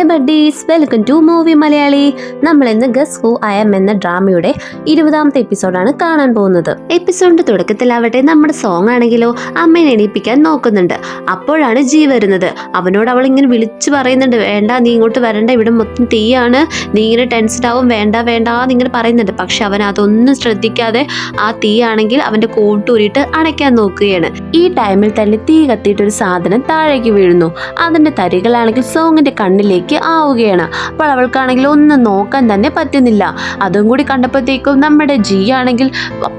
Buddies, welcome to movie Malayali. നമ്മൾ ഇന്ന് guess who I am എന്ന ഡ്രാമയുടെ 20ാമത്തെ എപ്പിസോഡാണ് കാണാൻ പോകുന്നത്. എപ്പിസോഡിന്റെ തുടക്കത്തിലാവട്ടെ നമ്മുടെ സോങ് ആണെങ്കിലോ അമ്മേനെ എണീപ്പിക്കാൻ നോക്കുന്നുണ്ട്. അപ്പോഴാണ് ജി വരുന്നത്. അവനോട് അവൾ ഇങ്ങനെ വിളിച്ചു പറയുന്നുണ്ട്, വേണ്ട നീ ഇങ്ങോട്ട് വരണ്ട, ഇവിടെ മൊത്തം തീയാണ്, നീ ഇങ്ങനെ ടെൻസ്ഡ് ആവും, വേണ്ട വേണ്ട എന്നിങ്ങനെ പറയുന്നുണ്ട്. പക്ഷെ അവൻ അതൊന്നും ശ്രദ്ധിക്കാതെ ആ തീ ആണെങ്കിൽ അവന്റെ കോട്ടൂരിട്ട് അണയ്ക്കാൻ നോക്കുകയാണ്. ഈ ടൈമിൽ തന്നെ തീ കത്തിയിട്ടൊരു സാധനം താഴേക്ക് വീഴുന്നു. അതിന്റെ തരികളാണെങ്കിൽ സോങ്ങിന്റെ കണ്ണിലേക്ക് ആവുകയാണ്. അപ്പോൾ അവൾക്കാണെങ്കിൽ ഒന്നും നോക്കാൻ തന്നെ പറ്റുന്നില്ല. അതും കൂടി കണ്ടപ്പോഴത്തേക്കും നമ്മുടെ ജി ആണെങ്കിൽ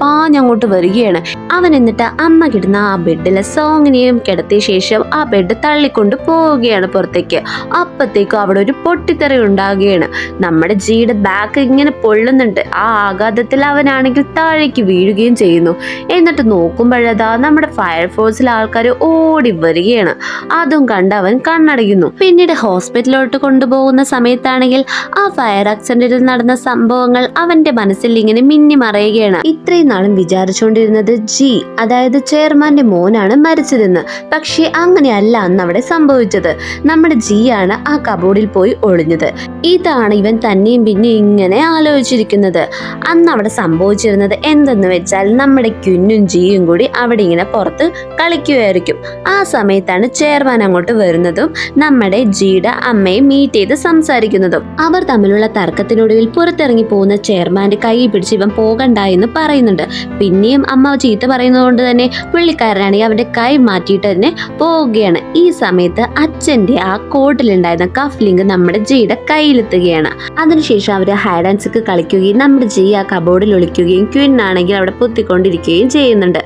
പാഞ്ഞങ്ങോട്ട് വരികയാണ്. അവൻ എന്നിട്ട് അമ്മ കിടന്ന ആ ബെഡിലെ സോങ്ങിനെയും കിടത്തിയ ശേഷം ആ ബെഡ് തള്ളിക്കൊണ്ട് പോവുകയാണ് പുറത്തേക്ക്. അപ്പത്തേക്കും അവിടെ ഒരു പൊട്ടിത്തെറി ഉണ്ടാകുകയാണ്. നമ്മുടെ ജിയുടെ ബാക്ക് ഇങ്ങനെ പൊള്ളുന്നുണ്ട്. ആ ആഘാതത്തിൽ അവനാണെങ്കിൽ താഴേക്ക് വീഴുകയും ചെയ്യുന്നു. എന്നിട്ട് നോക്കുമ്പോഴതാ നമ്മുടെ ഫയർഫോഴ്സിലെ ആൾക്കാർ ഓടി വരികയാണ്. അതും കണ്ട് അവൻ കണ്ണടയുന്നു. പിന്നീട് ഹോസ്പിറ്റലിലോട്ട് കൊണ്ടുപോകുന്ന സമയത്താണെങ്കിൽ ആ ഫയർ ആക്സിഡന്റിൽ നടന്ന സംഭവങ്ങൾ അവന്റെ മനസ്സിൽ ഇങ്ങനെ മിന്നി മറയുകയാണ്. ഇത്രയും നാളും വിചാരിച്ചുകൊണ്ടിരുന്നത് ജി, അതായത് ചെയർമാന്റെ മോനാണ് മരിച്ചതെന്ന്. പക്ഷെ അങ്ങനെയല്ല അന്ന് അവിടെ സംഭവിച്ചത്. നമ്മുടെ ജി ആണ് ആ കബോർഡിൽ പോയി ഒളിഞ്ഞത്. ഇതാണ് ഇവൻ തന്നെയും പിന്നെ ഇങ്ങനെ ആലോചിച്ചിരിക്കുന്നത്. അന്ന് അവിടെ സംഭവിച്ചിരുന്നത് എന്തെന്ന് വെച്ചാൽ നമ്മുടെ ക്വിന്നും ജിയും കൂടി അവിടെ ഇങ്ങനെ പുറത്ത് കളിക്കുകയായിരിക്കും. ആ സമയത്താണ് ചെയർമാൻ അങ്ങോട്ട് വരുന്നതും നമ്മുടെ ജിയുടെ അമ്മയെ മീറ്റ് ചെയ്ത് സംസാരിക്കുന്നതും. അവർ തമ്മിലുള്ള തർക്കത്തിനൊടുവിൽ പുറത്തിറങ്ങി പോകുന്ന ചെയർമാന്റെ കൈ പിടിച്ച് ഇവൻ പോകണ്ട എന്ന് പറയുന്നുണ്ട്. പിന്നെയും അമ്മ ചീത്ത പറയുന്നത് കൊണ്ട് തന്നെ പുള്ളിക്കാരനാണെങ്കിൽ അവന്റെ കൈ മാറ്റിയിട്ട് തന്നെ പോവുകയാണ്. ഈ സമയത്ത് അച്ഛന്റെ ആ കോട്ടിലുണ്ടായിരുന്ന കഫ് ലിങ്ക് നമ്മുടെ ജിയുടെ കയ്യിലെത്തുകയാണ്. അതിനുശേഷം അവർ ഹൈഡ് ആൻഡ് സീക്ക് കളിക്കുകയും നമ്മുടെ ജി ആ കബോർഡിൽ ഒളിക്കുകയും ക്വിൻ ആണെങ്കിൽ അവിടെ പൊത്തിക്കൊണ്ടിരിക്കുകയും ചെയ്യുന്നുണ്ട്.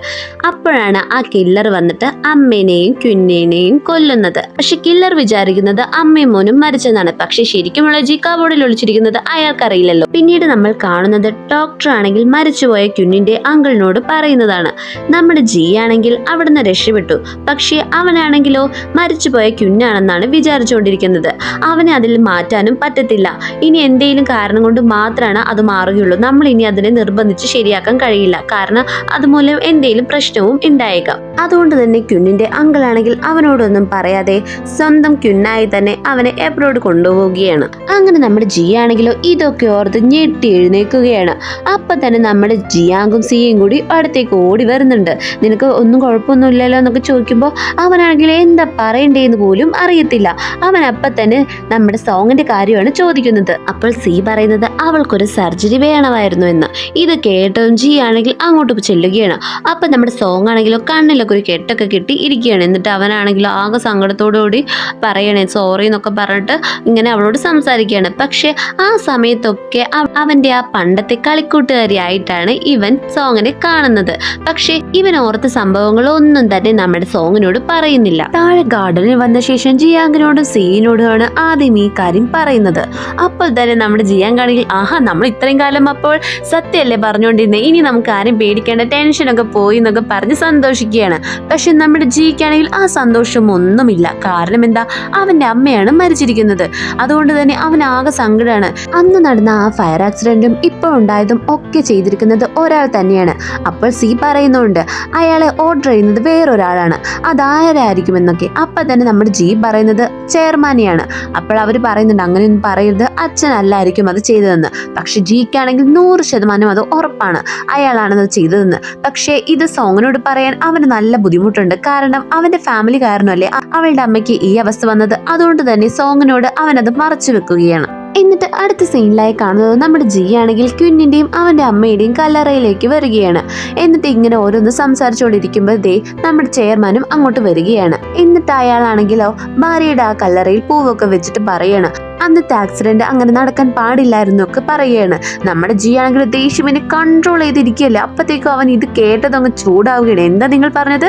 അപ്പോഴാണ് ആ കില്ലർ വന്നിട്ട് അമ്മേനെയും ക്വിന്നിനെയും കൊല്ലുന്നത്. പക്ഷെ കില്ലർ വിചാരിക്കുന്നത് അമ്മയും മോനും മരിച്ചെന്നാണ്. പക്ഷെ ശരിക്കുമുള്ള ജി കബോർഡിൽ ഒളിച്ചിരിക്കുന്നത് അയാൾക്കറിയില്ലല്ലോ. പിന്നീട് നമ്മൾ കാണുന്നത് ഡോക്ടർ ആണെങ്കിൽ മരിച്ചുപോയ ക്വിന്നിന്റെ അങ്കിളിനോട് പറയുന്നതാണ്. നമ്മുടെ ജി ആണെങ്കിൽ അവിടുന്ന് രക്ഷപ്പെട്ടു. പക്ഷെ അവനാണെങ്കിലോ മരിച്ചുപോയ ക്വിന്നാണെന്നാണ് വിചാരിച്ചുകൊണ്ടിരിക്കുന്നത്. അവനെ അതിൽ മാറ്റാനും പറ്റത്തില്ല. ഇനി എന്തെങ്കിലും കാരണം കൊണ്ട് മാത്രമാണ് അത് മാറുകയുള്ളൂ. നമ്മൾ ഇനി അതിനെ നിർബന്ധിച്ച് ശരിയാക്കാൻ കഴിയില്ല. കാരണം അതുമൂലം എന്തെങ്കിലും പ്രശ്നവും ഉണ്ടായേക്കാം. അതുകൊണ്ട് തന്നെ ക്വിന്നിന്റെ അങ്കിളാണെങ്കിൽ അവനോടൊന്നും പറയാതെ സ്വന്തം ക്വിന്നായി തന്നെ അവനെ എബ്രോഡ് കൊണ്ടുപോവുകയാണ്. അങ്ങനെ നമ്മുടെ ജി ആണെങ്കിലോ ഇതൊക്കെ ഓർത്ത് ഞെട്ടി എഴുന്നേൽക്കുകയാണ്. അപ്പൊ തന്നെ നമ്മുടെ ജിയാങ്കും സിയും കൂടി അടുത്തേക്ക് ഓടി വരുന്നുണ്ട്. നിനക്ക് ഒന്നും കുഴപ്പമൊന്നുമില്ലല്ലോ എന്നൊക്കെ ചോദിക്കുമ്പോൾ അവനാണെങ്കിൽ എന്താ പറയണ്ടേന്ന് പോലും അറിയത്തില്ല. അവൻ അപ്പൊ തന്നെ നമ്മുടെ സോങ്ങിന്റെ കാര്യമാണ് ചോദിക്കുന്നത്. അപ്പോൾ സി പറയുന്നത് അവൾക്കൊരു സർജറി വേണമായിരുന്നു എന്ന്. ഇത് കേട്ടതും ജി ആണെങ്കിൽ അങ്ങോട്ട് ചെല്ലുകയാണ്. അപ്പൊ നമ്മുടെ സോങ് ആണെങ്കിലോ കണ്ണിലൊക്കെ ഒരു കെട്ടൊക്കെ കിട്ടി ഇരിക്കുകയാണ്. എന്നിട്ട് അവനാണെങ്കിലോ ആകെ സങ്കടത്തോടുകൂടി പറയണേ സോറി എന്നൊക്കെ പറഞ്ഞിട്ട് ഇങ്ങനെ അവളോട് സംസാരിക്കുകയാണ്. പക്ഷെ ആ സമയത്തൊക്കെ അവന്റെ ആ പണ്ടത്തെ കളിക്കൂട്ടുകാരിയായിട്ടാണ് ഇവൻ സോങ്ങിനെ കാണുന്നത്. പക്ഷെ ഇവൻ ഓർത്ത സംഭവങ്ങളൊന്നും തന്നെ നമ്മുടെ സോങ്ങിനോട് പറയുന്നില്ല. താഴെ ഗാർഡനിൽ വന്ന ശേഷം ജിയാങ്കിനോടും സീനോടുമാണ് ആദ്യം ഈ കാര്യം പറയുന്നത്. അപ്പോൾ തന്നെ നമ്മുടെ ജിയാങ്കാണെങ്കിൽ ആഹാ നമ്മൾ ഇത്രയും കാലം അപ്പോൾ സത്യമല്ലേ പറഞ്ഞുകൊണ്ടിരുന്നത്, ഇനി നമുക്ക് ആരും പേടിക്കേണ്ട, ടെൻഷനൊക്കെ പോയി എന്നൊക്കെ പറഞ്ഞ് സന്തോഷിക്കുകയാണ്. പക്ഷെ നമ്മുടെ ജിക്കാണെങ്കിൽ ആ സന്തോഷം ഒന്നുമില്ല. കാരണം എന്താ, അവന്റെ അമ്മയാണ് മരിച്ചിരിക്കുന്നത്. അതുകൊണ്ട് തന്നെ അവനാകെ സങ്കടമാണ്. അന്ന് നടന്ന ആ ഫയർ ആക്സിഡന്റും ഇപ്പോൾ ഉണ്ടായതും ഒക്കെ ചെയ്തിരിക്കുന്നത് ഒരാൾ തന്നെയാണ്. അപ്പോൾ സി പറയുന്നുണ്ട് അയാളെ ഓർഡർ ചെയ്യുന്നത് വേറൊരാളാണ്, അതാരായിരിക്കുമെന്നൊക്കെ. അപ്പൊ തന്നെ നമ്മുടെ ജി പറയുന്നത് ചെയർമാനെയാണ്. അപ്പോൾ അവർ പറയുന്നുണ്ട് അങ്ങനെയൊന്നും പറയരുത്, അച്ഛനല്ലായിരിക്കും അത് ചെയ്തതെന്ന്. പക്ഷെ ജിക്കാണെങ്കിൽ 100% അത് ഉറപ്പാണ് അയാളാണെന്ന് ചെയ്തതെന്ന്. പക്ഷേ ഇത് സോങ്ങിനോട് പറയാൻ അവന് നല്ല ബുദ്ധിമുട്ടുണ്ട്. കാരണം അവന്റെ ഫാമിലി കാരണമല്ലേ അവളുടെ അമ്മയ്ക്ക് ഈ അവസ്ഥ വന്നത്. അതുകൊണ്ട് തന്നെ സോങ്ങിനോട് അവനത് മറച്ചു വെക്കുകയാണ്. എന്നിട്ട് അടുത്ത സീനിലായി കാണുന്നത് നമ്മുടെ ജി ആണെങ്കിൽ ക്വിന്നിന്റെയും അവന്റെ അമ്മയുടെയും കല്ലറയിലേക്ക് വരികയാണ്. എന്നിട്ട് ഇങ്ങനെ ഓരോന്ന് സംസാരിച്ചുകൊണ്ടിരിക്കുമ്പോൾ ദേ നമ്മുടെ ചെയർമാനും അങ്ങോട്ട് വരികയാണ്. എന്നിട്ട് അയാളാണെങ്കിലോ ഭാര്യയുടെ ആ കല്ലറയിൽ പൂവൊക്കെ വെച്ചിട്ട് പറയാണ് അന്നത്തെ ആക്സിഡന്റ് അങ്ങനെ നടക്കാൻ പാടില്ലായിരുന്നു ഒക്കെ പറയുകയാണ്. നമ്മുടെ ജി ആണെങ്കിൽ ദേഷ്യവിനെ കൺട്രോൾ ചെയ്തിരിക്കുകയല്ലേ. അപ്പത്തേക്കും അവൻ ഇത് കേട്ടതങ്ങ് ചൂടാവുകയാണ്. എന്താ നിങ്ങൾ പറഞ്ഞത്,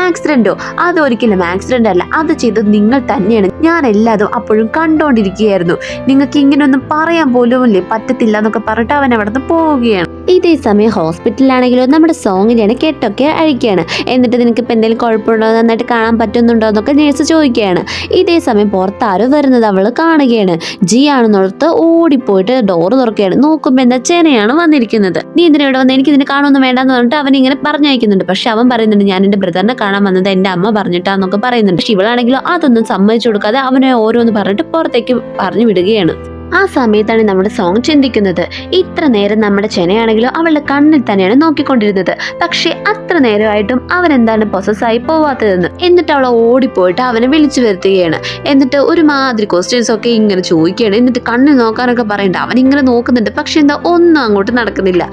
ആക്സിഡന്റോ? അതൊരിക്കലും ആക്സിഡന്റ് അല്ല, അത് ചെയ്തത് നിങ്ങൾ തന്നെയാണ്. ഞാൻ എല്ലാതും അപ്പോഴും കണ്ടോണ്ടിരിക്കുകയായിരുന്നു. നിങ്ങൾക്ക് ഇങ്ങനെയൊന്നും പറയാൻ പോലും ഇല്ലേ പറ്റത്തില്ല എന്നൊക്കെ പറഞ്ഞിട്ട് അവൻ അവിടെ നിന്ന് പോവുകയാണ്. ഇതേ സമയം ഹോസ്പിറ്റലിലാണെങ്കിലോ നമ്മുടെ സോങ്ങിനെയാണ് കെട്ടൊക്കെ അഴിക്കുകയാണ്. എന്നിട്ട് നിനക്ക് ഇപ്പം എന്തെങ്കിലും കുഴപ്പമുണ്ടോ, നന്നായിട്ട് കാണാൻ പറ്റുന്നുണ്ടോ എന്നൊക്കെ നേഴ്സ് ചോദിക്കുകയാണ്. ഇതേ സമയം പുറത്താരോ വരുന്നത് അവൾ കാണുകയാണ്. ജി ആണെന്നോർത്ത് ഓടിപ്പോയിട്ട് ഡോറ് തുറക്കുകയാണ്. നോക്കുമ്പോൾ എന്താ ചേനയാണ് വന്നിരിക്കുന്നത്. നീ എന്തിനാ ഇവിടെ വന്ന്, എനിക്ക് ഇതിനെ കാണുമൊന്നും വേണ്ടെന്ന് പറഞ്ഞിട്ട് അവൻ ഇങ്ങനെ പറഞ്ഞയക്കുന്നുണ്ട്. പക്ഷെ അവൻ പറയുന്നുണ്ട് ഞാൻ എന്റെ ബ്രദറിനെ കാണാൻ വന്നത് എന്റെ അമ്മ പറഞ്ഞിട്ടാന്നൊക്കെ പറയുന്നുണ്ട്. പക്ഷെ ഇവളാണെങ്കിലോ അതൊന്നും സമ്മതിച്ചു കൊടുക്കാതെ അവനെ ഓരോന്ന് പറഞ്ഞിട്ട് പുറത്തേക്ക് പറഞ്ഞു വിടുകയാണ്. ആ സമയത്താണ് നമ്മുടെ സോങ് ചിന്തിക്കുന്നത്. ഇത്ര നേരം നമ്മുടെ ചെനയാണെങ്കിലും അവളുടെ കണ്ണിൽ തന്നെയാണ് നോക്കിക്കൊണ്ടിരുന്നത്. പക്ഷെ അത്ര നേരമായിട്ടും അവൻ എന്താണ് പൊസസ്സായി പോവാത്തതെന്ന്. എന്നിട്ട് അവളെ ഓടിപ്പോയിട്ട് അവനെ വിളിച്ചു വരുത്തുകയാണ്. എന്നിട്ട് ഒരുമാതിരി ക്വസ്റ്റ്യൻസ് ഒക്കെ ഇങ്ങനെ ചോദിക്കുകയാണ്. എന്നിട്ട് കണ്ണിൽ നോക്കാനൊക്കെ പറയണ്ട. അവൻ ഇങ്ങനെ നോക്കുന്നുണ്ട്. പക്ഷെ എന്താ ഒന്നും അങ്ങോട്ട് നടക്കുന്നില്ല.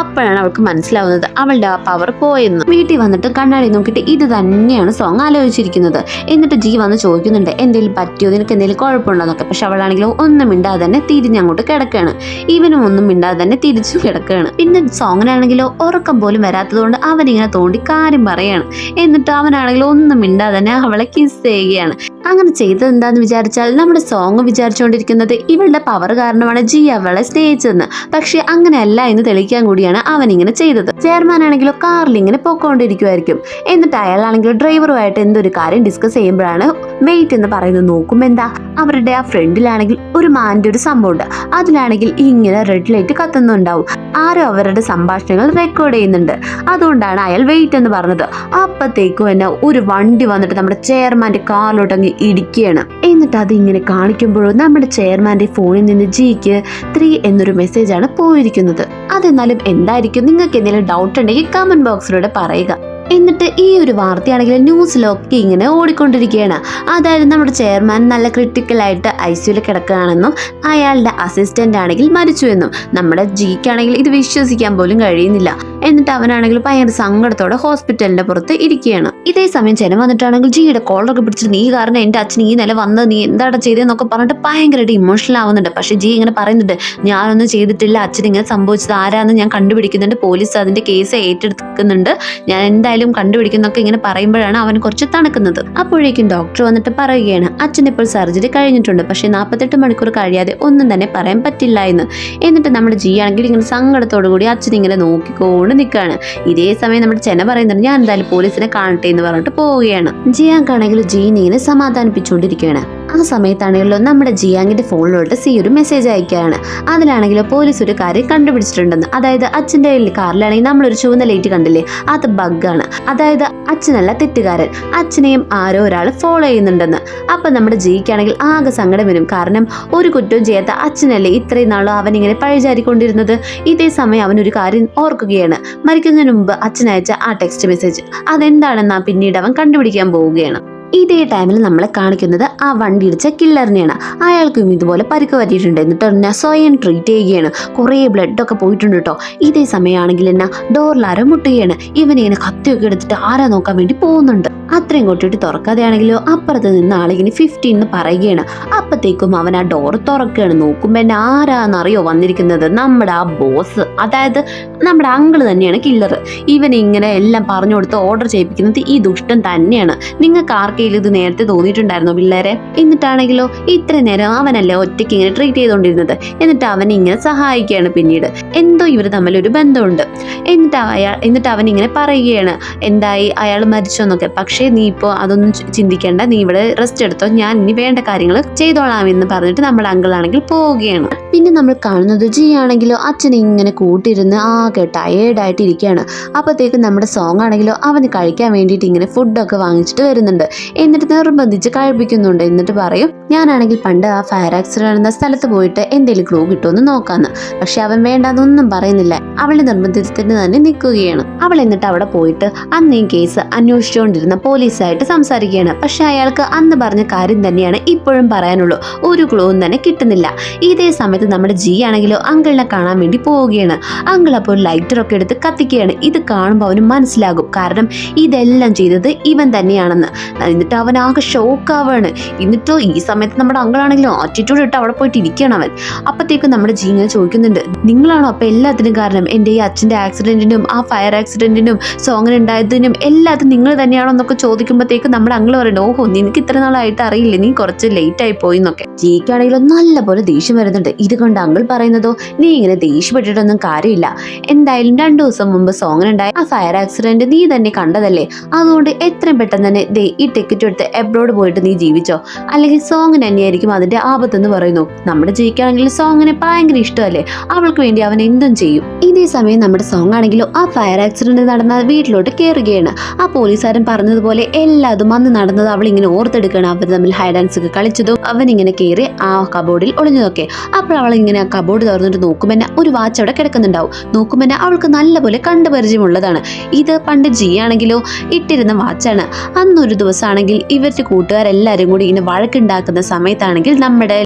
അപ്പോഴാണ് അവൾക്ക് മനസ്സിലാവുന്നത് അവളുടെ ആ പവർ പോയെന്ന്. വീട്ടിൽ വന്നിട്ട് കണ്ണാടി നോക്കിയിട്ട് ഇത് തന്നെയാണ് സോങ് ആലോചിച്ചിരിക്കുന്നത്. എന്നിട്ട് ജി വന്ന് ചോദിക്കുന്നുണ്ട് എന്തെങ്കിലും പറ്റിയോ, നിനക്ക് എന്തെങ്കിലും കുഴപ്പമുണ്ടോന്നൊക്കെ. പക്ഷെ അവളാണെങ്കിലും ഒന്നും മിണ്ടാതെ തിരിഞ്ഞങ്ങോട്ട് കിടക്കുകയാണ്. ഇവനും ഒന്നും മിണ്ടാതെ തന്നെ തിരിച്ചു കിടക്കുകയാണ്. പിന്നെ സോങ്ങിനാണെങ്കിലോ ഉറക്കം പോലും വരാത്തതുകൊണ്ട് അവനിങ്ങനെ തോണ്ടി കാര്യം പറയാണ്. എന്നിട്ട് അവനാണെങ്കിലും ഒന്നും മിണ്ടാതെ തന്നെ അവളെ കിസ് ചെയ്യുകയാണ്. അങ്ങനെ ചെയ്തത് എന്താന്ന് വിചാരിച്ചാൽ നമ്മുടെ സോങ് വിചാരിച്ചുകൊണ്ടിരിക്കുന്നത് ഇവളുടെ പവർ കാരണമാണ് ജി അവളെ സ്നേഹിച്ചതെന്ന്. പക്ഷെ അങ്ങനെയല്ല എന്ന് തെളിയിക്കാൻ കൂടിയാണ് അവൻ ഇങ്ങനെ ചെയ്തത്. ചെയർമാൻ ആണെങ്കിലോ കാറിൽ ഇങ്ങനെ പൊക്കോണ്ടിരിക്കുമായിരിക്കും. എന്നിട്ട് അയാളാണെങ്കിലും ഡ്രൈവറുമായിട്ട് എന്തൊരു കാര്യം ഡിസ്കസ് ചെയ്യുമ്പോഴാണ് വെയിറ്റ് എന്ന് പറയുന്നത്. നോക്കുമ്പോ എന്താ അവരുടെ ആ ഫ്രണ്ടിലാണെങ്കിൽ ഒരു മാൻ്റെ ഒരു സംഭവമുണ്ട്. അതിലാണെങ്കിൽ ഇങ്ങനെ റെഡ് ലൈറ്റ് കത്തുന്നുണ്ടാവും. ആരോ അവരുടെ സംഭാഷണങ്ങൾ റെക്കോർഡ് ചെയ്യുന്നുണ്ട്. അതുകൊണ്ടാണ് അയാൾ വെയിറ്റ് എന്ന് പറഞ്ഞത്. അപ്പത്തേക്കും തന്നെ ഒരു വണ്ടി വന്നിട്ട് നമ്മുടെ ചെയർമാന്റെ കാറിലോട്ടങ്ങ് ഇടിക്കുകയാണ്. എന്നിട്ട് അത് ഇങ്ങനെ കാണിക്കുമ്പോഴും നമ്മുടെ ചെയർമാന്റെ ഫോണിൽ നിന്ന് ജിക്ക് 3 എന്നൊരു മെസ്സേജാണ് പോയിരിക്കുന്നത്. അതെന്നാലും എന്തായിരിക്കും, നിങ്ങൾക്ക് എന്തെങ്കിലും ഡൗട്ട് ഉണ്ടെങ്കിൽ കമന്റ് ബോക്സിലൂടെ പറയുക. എന്നിട്ട് ഈ ഒരു വാർത്തയാണെങ്കിൽ ന്യൂസിലൊക്കെ ഇങ്ങനെ ഓടിക്കൊണ്ടിരിക്കുകയാണ്. അതായത് നമ്മുടെ ചെയർമാൻ നല്ല ക്രിട്ടിക്കലായിട്ട് ICUയിൽ കിടക്കുകയാണെന്നും അയാളുടെ അസിസ്റ്റന്റ് ആണെങ്കിൽ മരിച്ചുവെന്നും. നമ്മുടെ ജിക്കാണെങ്കിൽ ഇത് വിശ്വസിക്കാൻ പോലും കഴിയുന്നില്ല. എന്നിട്ട് അവനാണെങ്കിൽ ഭയങ്കര സങ്കടത്തോടെ ഹോസ്പിറ്റലിന്റെ പുറത്ത് ഇരിക്കുകയാണ്. ഇതേ സമയം ചെന വന്നിട്ടാണെങ്കിൽ ജിയുടെ കോളറൊക്കെ പിടിച്ചിട്ട് നീ കാരണം എന്റെ അച്ഛൻ ഈ നില വന്നത്, നീ എന്താണ് ചെയ്തതെന്നൊക്കെ പറഞ്ഞിട്ട് ഭയങ്കരമായിട്ട് ഇമോഷണൽ ആവുന്നുണ്ട്. പക്ഷെ ജി ഇങ്ങനെ പറയുന്നുണ്ട് ഞാനൊന്നും ചെയ്തിട്ടില്ല, അച്ഛൻ ഇങ്ങനെ സംഭവിച്ചത് ആരാന്ന് ഞാൻ കണ്ടുപിടിക്കുന്നുണ്ട്, പോലീസ് അതിന്റെ കേസ് ഏറ്റെടുക്കുന്നുണ്ട്, ഞാൻ എന്തായാലും കണ്ടുപിടിക്കുന്നൊക്കെ ഇങ്ങനെ പറയുമ്പോഴാണ് അവൻ കുറച്ച് തണുക്കുന്നത്. അപ്പോഴേക്കും ഡോക്ടർ വന്നിട്ട് പറയുകയാണ് അച്ഛൻ ഇപ്പോൾ സർജറി കഴിഞ്ഞിട്ടുണ്ട്, പക്ഷെ 48 മണിക്കൂർ കഴിയാതെ ഒന്നും തന്നെ പറയാൻ പറ്റില്ല എന്ന്. എന്നിട്ട് നമ്മുടെ ജി ആണെങ്കിൽ ഇങ്ങനെ സങ്കടത്തോടു കൂടി അച്ഛൻ ഇങ്ങനെ നോക്കിക്കൊണ്ട് നിൽക്കുകയാണ്. ഇതേ സമയം നമ്മുടെ ചെന പറയുന്നുണ്ട് ഞാൻ എന്തായാലും പോലീസിനെ കാണട്ടെ എന്ന് പറഞ്ഞിട്ട് പോവുകയാണ്. ജിയാങ്കാണെങ്കിൽ ജീനെ ഇങ്ങനെ സമാധാനിപ്പിച്ചുകൊണ്ടിരിക്കുകയാണ്. ആ സമയത്താണെങ്കിലോ നമ്മുടെ ജിയാങ്ങിന്റെ ഫോണിലോട്ട് ഒരു മെസ്സേജ് അയക്കുകയാണ്. അതിലാണെങ്കിലോ പോലീസ് ഒരു കാര്യം കണ്ടുപിടിച്ചിട്ടുണ്ടെന്ന്. അതായത് അച്ഛൻ്റെ കാറിലാണെങ്കിൽ നമ്മളൊരു ചുവന്ന ലൈറ്റ് കണ്ടില്ലേ, അത് ബഗ്ഗാണ്. അതായത് അച്ഛനല്ല തെറ്റുകാരൻ, അച്ഛനെയും ആരോ ഒരാൾ ഫോളോ ചെയ്യുന്നുണ്ടെന്ന്. അപ്പൊ നമ്മുടെ ജിക്കാണെങ്കിൽ ആകെ സങ്കടം വരും. കാരണം ഒരു കുറ്റവും ചെയ്യാത്ത അച്ഛനല്ലേ ഇത്രയും നാളും അവൻ ഇങ്ങനെ പഴിചാരിക്കൊണ്ടിരുന്നത്. ഇതേ സമയം അവനൊരു കാര്യം ഓർക്കുകയാണ്. മരിക്കുന്നതിന് മുമ്പ് അച്ഛനയച്ച ആ ടെക്സ്റ്റ് മെസ്സേജ് അതെന്താണെന്നാ പിന്നീട് അവൻ കണ്ടുപിടിക്കാൻ പോവുകയാണ്. ഇതേ ടൈമിൽ നമ്മളെ കാണിക്കുന്നത് ആ വണ്ടി ഇടിച്ച കില്ലറിനെയാണ്. അയാൾക്കും ഇതുപോലെ പരിക്ക് പറ്റിയിട്ടുണ്ട്. എന്നിട്ട് എന്നെ സ്വയം ട്രീറ്റ് ചെയ്യുകയാണ്. കുറേ ബ്ലഡൊക്കെ പോയിട്ടുണ്ട് കേട്ടോ. ഇതേ സമയമാണെങ്കിൽ എന്നാ ഡോറിൽ ആരോ മുട്ടുകയാണ്. ഇവനിങ്ങനെ കത്തിയൊക്കെ എടുത്തിട്ട് ആരാ നോക്കാൻ വേണ്ടി പോകുന്നുണ്ട്. അത്രയും കൊട്ടിട്ട് തുറക്കാതെയാണെങ്കിലോ അപ്പുറത്ത് നിന്ന് ആളിങ്ങനെ 15 എന്ന് പറയുകയാണ്. അപ്പത്തേക്കും അവൻ ആ ഡോർ തുറക്കുകയാണ്. നോക്കുമ്പോ എന്നെ ആരാന്നറിയോ വന്നിരിക്കുന്നത്, നമ്മുടെ ആ ബോസ്, അതായത് നമ്മുടെ അങ്കിള് തന്നെയാണ് കില്ലർ. ഇവൻ ഇങ്ങനെ എല്ലാം പറഞ്ഞു കൊടുത്ത് ഓർഡർ ചെയ്യിപ്പിക്കുന്നത് ഈ ദുഷ്ടൻ തന്നെയാണ്. നിങ്ങൾക്ക് ആർക്കെങ്കിലും ഇത് നേരത്തെ തോന്നിയിട്ടുണ്ടായിരുന്നോ പിള്ളേരെ? എന്നിട്ടാണെങ്കിലോ ഇത്ര നേരം അവനല്ലേ ഒറ്റയ്ക്ക് ഇങ്ങനെ ട്രീറ്റ് ചെയ്തുകൊണ്ടിരുന്നത്. എന്നിട്ട് അവൻ ഇങ്ങനെ സഹായിക്കുകയാണ്. പിന്നീട് എന്തോ ഇവർ തമ്മിലൊരു ബന്ധമുണ്ട്. എന്നിട്ട് അവൻ ഇങ്ങനെ പറയുകയാണ് എന്തായി, അയാൾ മരിച്ചോന്നൊക്കെ. പക്ഷേ നീ ഇപ്പോൾ അതൊന്നും ചിന്തിക്കേണ്ട, നീ ഇവിടെ റെസ്റ്റ് എടുത്തോ, ഞാൻ ഇനി വേണ്ട കാര്യങ്ങൾ ചെയ്തോളാം എന്ന് പറഞ്ഞിട്ട് നമ്മുടെ അങ്കിളാണെങ്കിൽ പോവുകയാണ്. പിന്നെ നമ്മൾ കാണുന്നത് ജി ആണെങ്കിലോ അച്ഛനെ ഇങ്ങനെ കൂട്ടിരുന്ന് ആകെ ടയേർഡായിട്ട് ഇരിക്കുകയാണ്. അപ്പോഴത്തേക്കും നമ്മുടെ സോങ് ആണെങ്കിലോ അവന് കഴിക്കാൻ വേണ്ടിയിട്ട് ഇങ്ങനെ ഫുഡൊക്കെ വാങ്ങിച്ചിട്ട് വരുന്നുണ്ട്. എന്നിട്ട് നിർബന്ധിച്ച് കഴിപ്പിക്കുന്നുണ്ട്. എന്നിട്ട് പറയും ഞാനാണെങ്കിൽ പണ്ട് ആ ഫയർ ആക്സിഡന്റ് എന്ന സ്ഥലത്ത് പോയിട്ട് എന്തെങ്കിലും ക്ലൂ കിട്ടുമെന്ന് നോക്കാന്ന്. പക്ഷെ അവൻ വേണ്ടാന്നൊന്നും പറയുന്നില്ല. അവളുടെ നിർബന്ധത്തിന് തന്നെ നിൽക്കുകയാണ്. അവൾ എന്നിട്ട് അവിടെ പോയിട്ട് അന്ന് ഈ കേസ് അന്വേഷിച്ചുകൊണ്ടിരുന്ന പോലീസായിട്ട് സംസാരിക്കുകയാണ്. പക്ഷെ അയാൾക്ക് അന്ന് പറഞ്ഞ കാര്യം തന്നെയാണ് ഇപ്പോഴും പറയാനുള്ളൂ. ഒരു ക്ലൂവും തന്നെ കിട്ടുന്നില്ല. ഇതേ സമയത്ത് നമ്മുടെ ജി ആണെങ്കിലോ അങ്കിളിനെ കാണാൻ വേണ്ടി പോവുകയാണ്. അങ്കിൾ അപ്പോൾ ലൈറ്ററൊക്കെ എടുത്ത് കത്തിക്കുകയാണ്. ഇത് കാണുമ്പോൾ അവന് മനസ്സിലാകും, കാരണം ഇതെല്ലാം ചെയ്തത് ഇവൻ തന്നെയാണെന്ന്. എന്നിട്ട് അവൻ ആകെ ഷോക്കാവാണ്. എന്നിട്ടോ ഈ സമയത്ത് നമ്മുടെ അങ്കിളാണെങ്കിലും ആറ്റിറ്റ്യൂഡ് ഇട്ട് അവിടെ പോയിട്ട് ഇരിക്കുകയാണ് അവൻ. അപ്പത്തേക്കും നമ്മുടെ ജി ഇങ്ങനെ ചോദിക്കുന്നുണ്ട് നിങ്ങളാണോ അപ്പൊ എല്ലാത്തിനും കാരണം? എൻ്റെ ഈ അച്ഛൻ്റെ ആക്സിഡന്റിനും ആ ഫയർ ആക്സിഡന്റിനും സോങ്ങിനുണ്ടായതിനും എല്ലാത്തിനും നിങ്ങൾ തന്നെയാണോ എന്നൊക്കെ ചോദിക്കുമ്പോഴത്തേക്ക് നമ്മുടെ അങ്കിൾ പറയുന്നത് ഓഹോ നിനക്ക് ഇത്ര നാളായിട്ട് അറിയില്ല, നീ കുറച്ച് ലേറ്റ് ആയി പോയി എന്നൊക്കെ. ജിക്കാണെങ്കിലും നല്ലപോലെ ദേഷ്യം വരുന്നുണ്ട്. ഇത് കൊണ്ട് അങ്കിൾ പറയുന്നതോ നീ ഇങ്ങനെ ദേഷ്യപ്പെട്ടിട്ടൊന്നും കാര്യമില്ല, എന്തായാലും 2 ദിവസം മുമ്പ് സോങ്ങിനുണ്ടായ ആ ഫയർ ആക്സിഡന്റ് നീ തന്നെ കണ്ടതല്ലേ, അതുകൊണ്ട് എത്രയും പെട്ടെന്ന് തന്നെ ഈ ടിക്കറ്റ് എടുത്ത് എബ്രോഡ് പോയിട്ട് നീ ജീവിച്ചോ, അല്ലെങ്കിൽ സോങ്ങിന് തന്നെയായിരിക്കും അതിന്റെ ആപത്തെന്ന് പറയുന്നു. നമ്മുടെ ജിക്കാണെങ്കിൽ സോങ്ങിനെ ഭയങ്കര ഇഷ്ടമല്ലേ, അവൾക്ക് വേണ്ടി അവൻ എന്തും ചെയ്യും. ഇതേ സമയം നമ്മുടെ സോങ് ആണെങ്കിലും ആ ഫയർ ആക്സിഡന്റ് നടന്ന വീട്ടിലോട്ട് കയറുകയാണ്. ആ പോലീസുകാരൻ പറഞ്ഞതുപോലെ എല്ലാതും അന്ന് നടന്നത് അവൾ ഇങ്ങനെ ഓർത്തെടുക്കുകയാണ്. അവർ തമ്മിൽ ഹൈഡ് ആൻഡ് സീക്ക് കളിച്ചതും അവൻ ഇങ്ങനെ കയറി ആ കബോർഡിൽ ഒളിഞ്ഞതൊക്കെ. അപ്പോൾ അവൾ ഇങ്ങനെ ആ കബോർഡ് തുറന്നിട്ട് നോക്കുമ്പോൾ ഒരു വാച്ച് അവിടെ കിടക്കുന്നുണ്ടാവും. നോക്കുമ്പോൾ അവൾക്ക് നല്ലപോലെ കണ്ടുപരിചയമുള്ളതാണ്. ഇത് പണ്ട് ജി ആണെങ്കിലോ ഇട്ടിരുന്ന വാച്ചാണ്. അന്നൊരു ദിവസമാണെങ്കിൽ ഇവരുടെ കൂട്ടുകാരെല്ലാരും കൂടി ഇങ്ങനെ വഴക്കുണ്ടാക്കുന്ന സമയത്താണെങ്കിൽ നമ്മുടെ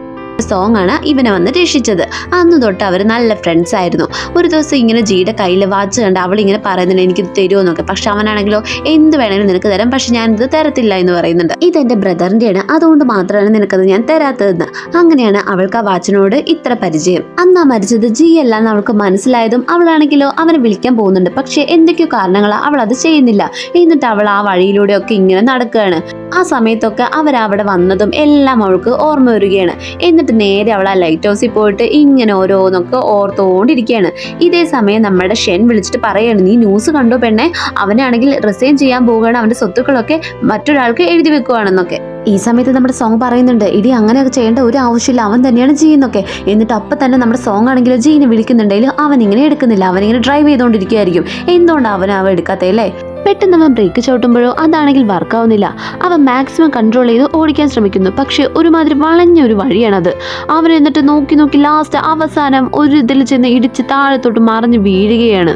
സോങ് ആണ് ഇവനെ വന്ന് രക്ഷിച്ചത്. അന്ന് തൊട്ട് അവർ നല്ല ഫ്രണ്ട്സ് ആയിരുന്നു. ഒരു ദിവസം ഇങ്ങനെ ജിയുടെ കയ്യിൽ വാച്ച് കണ്ട് അവൾ ഇങ്ങനെ പറയുന്നുണ്ട് എനിക്കിത് തരുമോ എന്നൊക്കെ. പക്ഷെ അവനാണെങ്കിലോ എന്ത് വേണമെങ്കിലും നിനക്ക് തരാം, പക്ഷെ ഞാനിത് തരത്തില്ല എന്ന് പറയുന്നുണ്ട്. ഇതെന്റെ ബ്രദറിന്റെയാണ്, അതുകൊണ്ട് മാത്രമാണ് നിനക്കത് ഞാൻ തരാത്തതെന്ന്. അങ്ങനെയാണ് അവൾക്ക് ആ വാച്ചിനോട് ഇത്ര പരിചയം. അന്ന് ആ മരിച്ചത് ജി അല്ലാന്ന് അവൾക്ക് മനസ്സിലായതും അവളാണെങ്കിലോ അവനെ വിളിക്കാൻ പോകുന്നുണ്ട്. പക്ഷെ എന്തൊക്കെയോ കാരണങ്ങളാ അവൾ അത് ചെയ്യുന്നില്ല. എന്നിട്ട് അവൾ ആ വഴിയിലൂടെയൊക്കെ ഇങ്ങനെ നടക്കുകയാണ്. ആ സമയത്തൊക്കെ അവരവിടെ വന്നതും എല്ലാം അവൾക്ക് ഓർമ്മ വരികയാണ്. എന്നിട്ട് നേരെ അവൾ ആ ലൈറ്റ് ഹൗസിൽ പോയിട്ട് ഇങ്ങനെ ഓരോന്നൊക്കെ ഓർത്തുകൊണ്ടിരിക്കുകയാണ്. ഇതേ സമയം നമ്മുടെ ഷെൻ വിളിച്ചിട്ട് പറയാണ് നീ ന്യൂസ് കണ്ടോ പെണ്ണെ, അവനാണെങ്കിൽ റിസൈൻ ചെയ്യാൻ പോവുകയാണ്, അവന്റെ സ്വത്തുക്കളൊക്കെ മറ്റൊരാൾക്ക് എഴുതി വെക്കുകയാണെന്നൊക്കെ. ഈ സമയത്ത് നമ്മുടെ സോങ് പറയുന്നുണ്ട് ഇടി അങ്ങനെയൊക്കെ ചെയ്യേണ്ട ഒരു ആവശ്യമില്ല, അവൻ തന്നെയാണ് ചെയ്യുന്നൊക്കെ. എന്നിട്ട് അപ്പം തന്നെ നമ്മുടെ സോങ് ആണെങ്കിലും ജീനെ വിളിക്കുന്നുണ്ടെങ്കിൽ അവൻ ഇങ്ങനെ എടുക്കുന്നില്ല, അവനിങ്ങനെ ഡ്രൈവ് ചെയ്തുകൊണ്ടിരിക്കുകയായിരിക്കും. എന്തുകൊണ്ടാണ് അവൻ എടുക്കാത്തേ അല്ലേ? പെട്ടെന്ന് അവൻ ബ്രേക്ക് ചവിട്ടുമ്പോഴോ അതാണെങ്കിൽ വർക്കാവുന്നില്ല. അവൻ മാക്സിമം കൺട്രോൾ ചെയ്ത് ഓടിക്കാൻ ശ്രമിക്കുന്നു. പക്ഷെ ഒരുമാതിരി വളഞ്ഞൊരു വഴിയാണത്. അവൻ എന്നിട്ട് നോക്കി നോക്കി ലാസ്റ്റ് അവസാനം ഒരു ഇതിൽ ചെന്ന് ഇടിച്ച് താഴത്തോട്ട് മറിഞ്ഞ് വീഴുകയാണ്.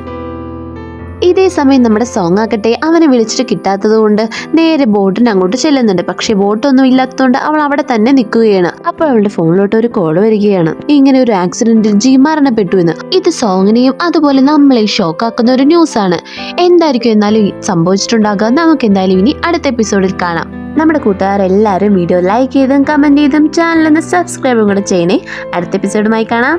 ഇതേ സമയം നമ്മുടെ സോങ് ആക്കട്ടെ അവനെ വിളിച്ചിട്ട് കിട്ടാത്തത് കൊണ്ട് നേരെ ബോട്ടിന് അങ്ങോട്ട് ചെല്ലുന്നുണ്ട്. പക്ഷെ ബോട്ടൊന്നും ഇല്ലാത്തതുകൊണ്ട് അവൾ അവിടെ തന്നെ നിൽക്കുകയാണ്. അപ്പോൾ അവളുടെ ഫോണിലോട്ട് ഒരു കോൾ വരികയാണ്, ഇങ്ങനെ ഒരു ആക്സിഡന്റിൽ ജി മരണപ്പെട്ടു എന്ന്. ഇത് സോങ്ങിനെയും അതുപോലെ നമ്മളെ ഷോക്കാക്കുന്ന ഒരു ന്യൂസ് ആണ്. എന്തായിരിക്കും എന്നാലും സംഭവിച്ചിട്ടുണ്ടാകുക, നമുക്ക് എന്തായാലും ഇനി അടുത്ത എപ്പിസോഡിൽ കാണാം. നമ്മുടെ കൂട്ടുകാരെല്ലാവരും വീഡിയോ ലൈക്ക് ചെയ്തും കമന്റ് ചെയ്തും ചാനലിന് സബ്സ്ക്രൈബും കൂടെ ചെയ്യണേ. അടുത്ത എപ്പിസോഡുമായി കാണാം.